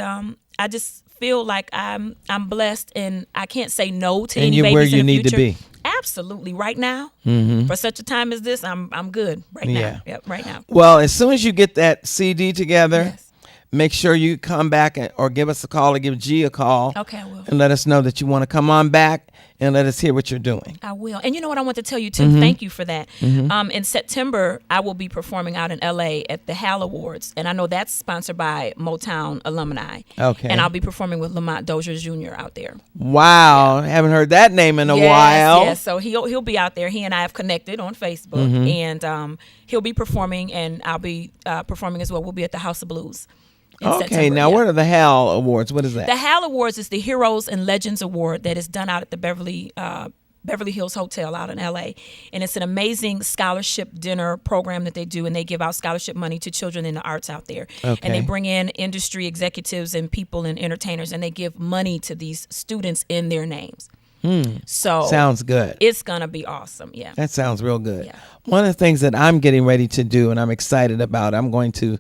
I just feel like I'm blessed, and I can't say no to And any you're babies where in you the need to future. be. Absolutely, right now, for such a time as this, I'm good right Yeah. now. Yep, right now. Well, as soon as you get that CD together, Yes. make sure you come back or give us a call, or give G a call. Okay, I will. And let us know that you want to come on back, and let us hear what you're doing. I will. And you know what I want to tell you, too? Thank you for that. In September, I will be performing out in L.A. at the HAL Awards. And I know that's sponsored by Motown Alumni. Okay. And I'll be performing with Lamont Dozier Jr. out there. Wow. Haven't heard that name in a while. Yes, so he'll be out there. He and I have connected on Facebook. And he'll be performing, and I'll be performing as well. We'll be at the House of Blues. Okay, September, now what are the HAL Awards? What is that? The HAL Awards is the Heroes and Legends Award that is done out at the Beverly Hills Hotel out in LA. And it's an amazing scholarship dinner program that they do, and they give out scholarship money to children in the arts out there. Okay. And they bring in industry executives and people and entertainers, and they give money to these students in their names. So Sounds good. it's going to be awesome. Yeah. That sounds real good. Yeah. One of the things that I'm getting ready to do, and I'm excited about, I'm going to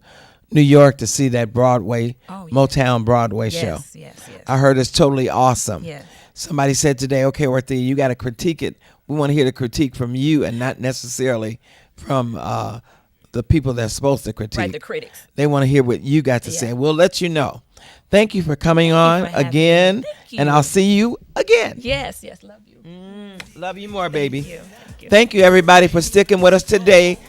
New York to see that Broadway, Motown Broadway show. Yes. I heard it's totally awesome. Yes. Somebody said today, okay, Ortheia, you got to critique it. We want to hear the critique from you, and not necessarily from the people that's supposed to critique. Right, the critics. They want to hear what you got to say. We'll let you know. Thank you for coming on for having again, me. Thank you. and I'll see you again. Yes, love you. Love you more, baby. Thank you. Thank you, everybody, for sticking with us today.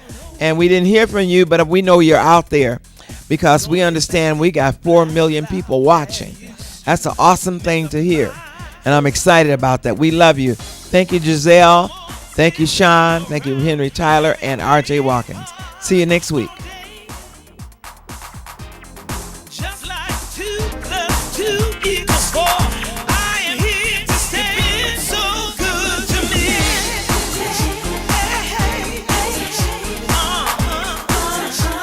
And we didn't hear from you, but we know you're out there, because we understand we got 4 million people watching. That's an awesome thing to hear, and I'm excited about that. We love you. Thank you, Giselle. Thank you, Sean. Thank you, Henry Tyler and RJ Watkins. See you next week. Just like 2 + 2 equals 4. I am here to stay. You've been so good to me. Hey,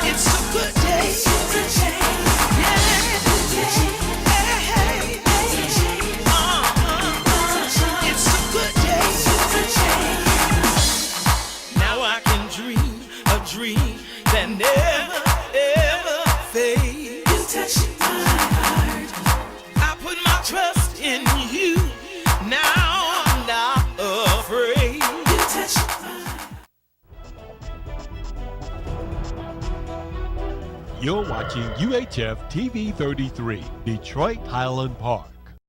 it's a good day. It's a good day. Now I can dream a dream that never ever fades. You touch my heart. I put my trust in you. Now I'm not afraid. You touch my You're watching UHF TV 33, Detroit Highland Park.